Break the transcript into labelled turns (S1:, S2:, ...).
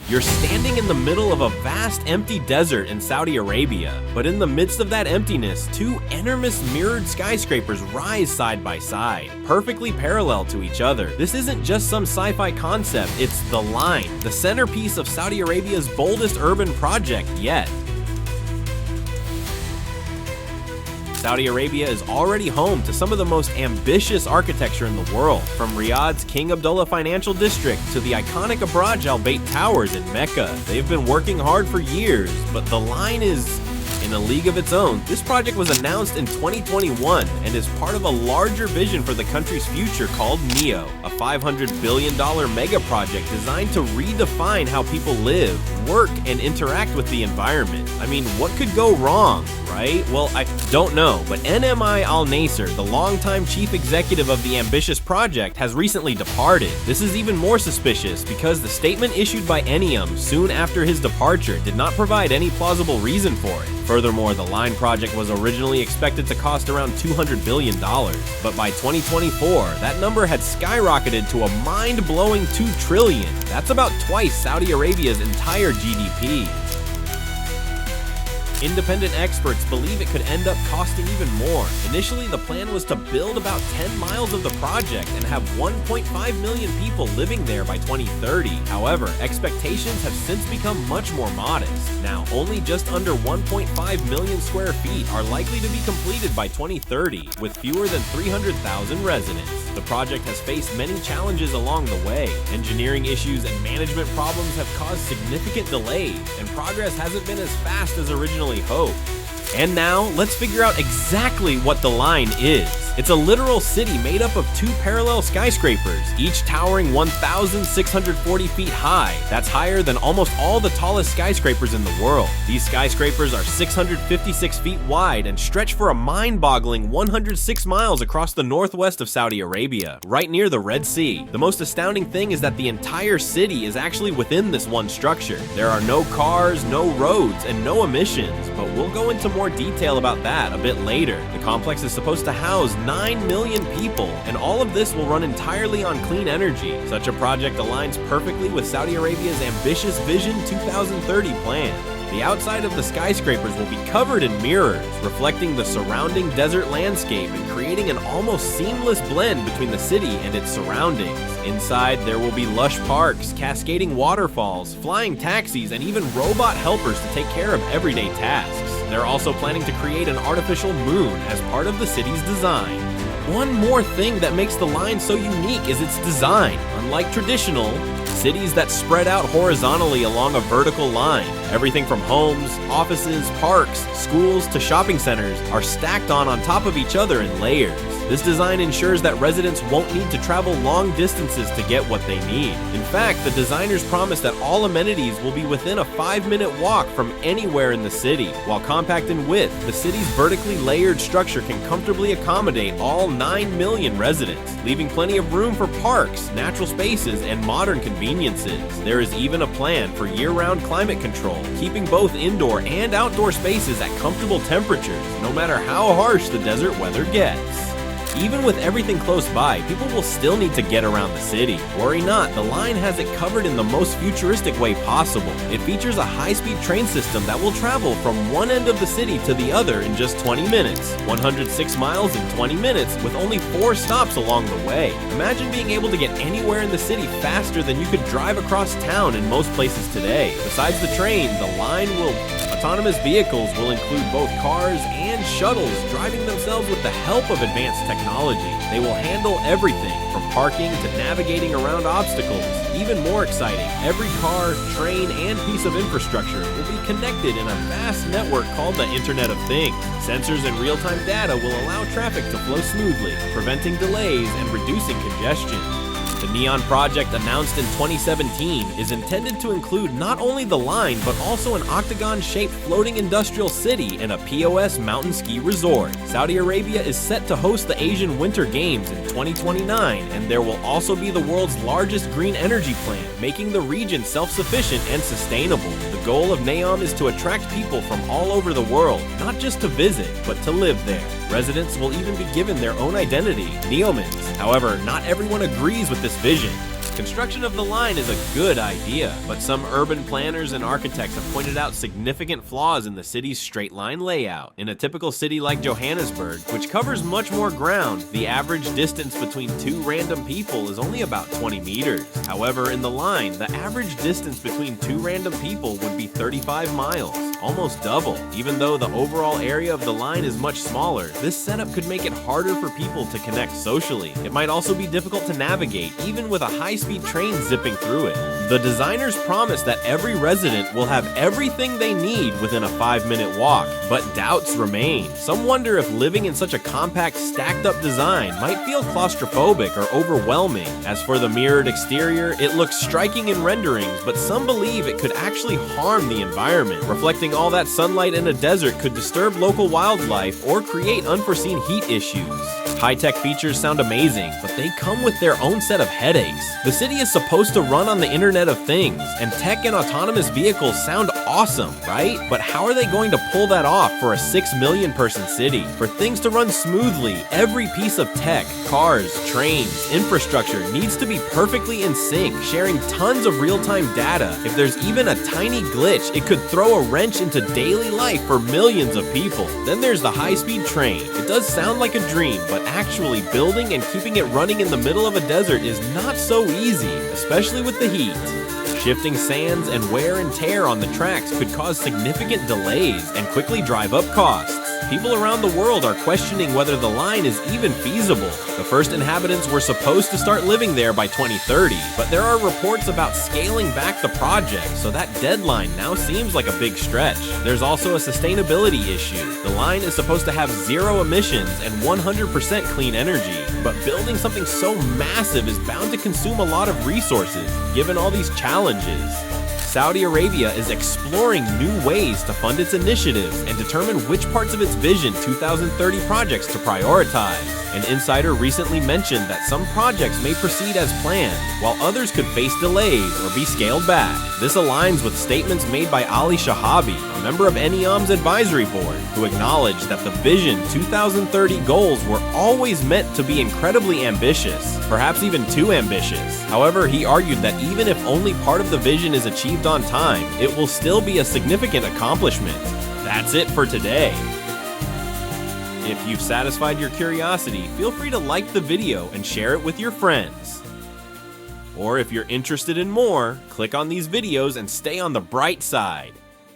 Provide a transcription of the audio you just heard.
S1: You're standing in the middle of a vast empty desert in Saudi Arabia, but in the midst of that emptiness, two enormous mirrored skyscrapers rise side by side, perfectly parallel to each other. This isn't just some sci-fi concept, it's the line, the centerpiece of Saudi Arabia's boldest urban project yet. Saudi Arabia is already home to some of the most ambitious architecture in the world, from Riyadh's King Abdullah Financial District to the iconic Abraj Al Bayt Towers in Mecca. They've been working hard for years, but the line is in a league of its own. This project was announced in 2021 and is part of a larger vision for the country's future called NEOM, a $500 billion mega project designed to redefine how people live, work, and interact with the environment. I mean, what could go wrong, right? Well, I don't know, but NMI Al Nasser, the longtime chief executive of the ambitious project, has recently departed. This is even more suspicious because the statement issued by NEOM soon after his departure did not provide any plausible reason for it. Furthermore, the line project was originally expected to cost around $200 billion, but by 2024, that number had skyrocketed to a mind-blowing $2 trillion. That's about twice Saudi Arabia's entire GDP. Independent experts believe it could end up costing even more. Initially, the plan was to build about 10 miles of the project and have 1.5 million people living there by 2030. However, expectations have since become much more modest. Now, only just under 1.5 million square feet are likely to be completed by 2030, with fewer than 300,000 residents. The project has faced many challenges along the way. Engineering issues and management problems have caused significant delays, and progress hasn't been as fast as originally hoped. And now, let's figure out exactly what the line is. It's a literal city made up of two parallel skyscrapers, each towering 1,640 feet high. That's higher than almost all the tallest skyscrapers in the world. These skyscrapers are 656 feet wide and stretch for a mind-boggling 106 miles across the northwest of Saudi Arabia, right near the Red Sea. The most astounding thing is that the entire city is actually within this one structure. There are no cars, no roads, and no emissions, but we'll go into more detail about that a bit later. The complex is supposed to house 9 million people, and all of this will run entirely on clean energy. Such a project aligns perfectly with Saudi Arabia's ambitious Vision 2030 plan. The outside of the skyscrapers will be covered in mirrors, reflecting the surrounding desert landscape and creating an almost seamless blend between the city and its surroundings. Inside, there will be lush parks, cascading waterfalls, flying taxis, and even robot helpers to take care of everyday tasks. They're also planning to create an artificial moon as part of the city's design. One more thing that makes the line so unique is its design. Unlike traditional cities that spread out horizontally along a vertical line, everything from homes, offices, parks, schools, to shopping centers are stacked on top of each other in layers. This design ensures that residents won't need to travel long distances to get what they need. In fact, the designers promise that all amenities will be within a 5-minute walk from anywhere in the city. While compact in width, the city's vertically layered structure can comfortably accommodate all 9 million residents, leaving plenty of room for parks, natural spaces, and modern conveniences. There is even a plan for year-round climate control, keeping both indoor and outdoor spaces at comfortable temperatures, no matter how harsh the desert weather gets. Even with everything close by, people will still need to get around the city. Worry not, the line has it covered in the most futuristic way possible. It features a high-speed train system that will travel from one end of the city to the other in just 20 minutes. 106 miles in 20 minutes with only 4 stops along the way. Imagine being able to get anywhere in the city faster than you could drive across town in most places today. Besides the train, autonomous vehicles will include both cars and shuttles driving themselves with the help of advanced technology. They will handle everything from parking to navigating around obstacles. Even more exciting, every car, train, and piece of infrastructure will be connected in a vast network called the Internet of Things. Sensors and real-time data will allow traffic to flow smoothly, preventing delays and reducing congestion. The NEOM project, announced in 2017, is intended to include not only the line, but also an octagon-shaped floating industrial city and a POS mountain ski resort. Saudi Arabia is set to host the Asian Winter Games in 2029, and there will also be the world's largest green energy plant, making the region self-sufficient and sustainable. The goal of NEOM is to attract people from all over the world, not just to visit, but to live there. Residents will even be given their own identity, NEOMans. However, not everyone agrees with this vision. Construction of the line is a good idea, but some urban planners and architects have pointed out significant flaws in the city's straight line layout. In a typical city like Johannesburg, which covers much more ground, the average distance between two random people is only about 20 meters. However, in the line, the average distance between two random people would be 35 miles, almost double. Even though the overall area of the line is much smaller, this setup could make it harder for people to connect socially. It might also be difficult to navigate, even with a high-speed train zipping through it. The designers promise that every resident will have everything they need within a 5-minute walk, but doubts remain. Some wonder if living in such a compact, stacked-up design might feel claustrophobic or overwhelming. As for the mirrored exterior, it looks striking in renderings, but some believe it could actually harm the environment. Reflecting all that sunlight in a desert could disturb local wildlife or create unforeseen heat issues. High-tech features sound amazing, but they come with their own set of headaches. The city is supposed to run on the Internet of Things, and tech and autonomous vehicles sound awesome, right? But how are they going to pull that off for a 6 million person city? For things to run smoothly, every piece of tech, cars, trains, infrastructure needs to be perfectly in sync, sharing tons of real-time data. If there's even a tiny glitch, it could throw a wrench into daily life for millions of people. Then there's the high-speed train. It does sound like a dream, but actually building and keeping it running in the middle of a desert is not so easy, especially with the heat. Shifting sands and wear and tear on the tracks could cause significant delays and quickly drive up costs. People around the world are questioning whether the line is even feasible. The first inhabitants were supposed to start living there by 2030, but there are reports about scaling back the project, so that deadline now seems like a big stretch. There's also a sustainability issue. The line is supposed to have 0 emissions and 100% clean energy, but building something so massive is bound to consume a lot of resources, given all these challenges. Saudi Arabia is exploring new ways to fund its initiatives and determine which parts of its Vision 2030 projects to prioritize. An insider recently mentioned that some projects may proceed as planned, while others could face delays or be scaled back. This aligns with statements made by Ali Shahabi, a member of NEOM's advisory board, who acknowledged that the Vision 2030 goals were always meant to be incredibly ambitious, perhaps even too ambitious. However, he argued that even if only part of the vision is achieved on time, it will still be a significant accomplishment. That's it for today. If you've satisfied your curiosity, feel free to like the video and share it with your friends. Or if you're interested in more, click on these videos and stay on the bright side.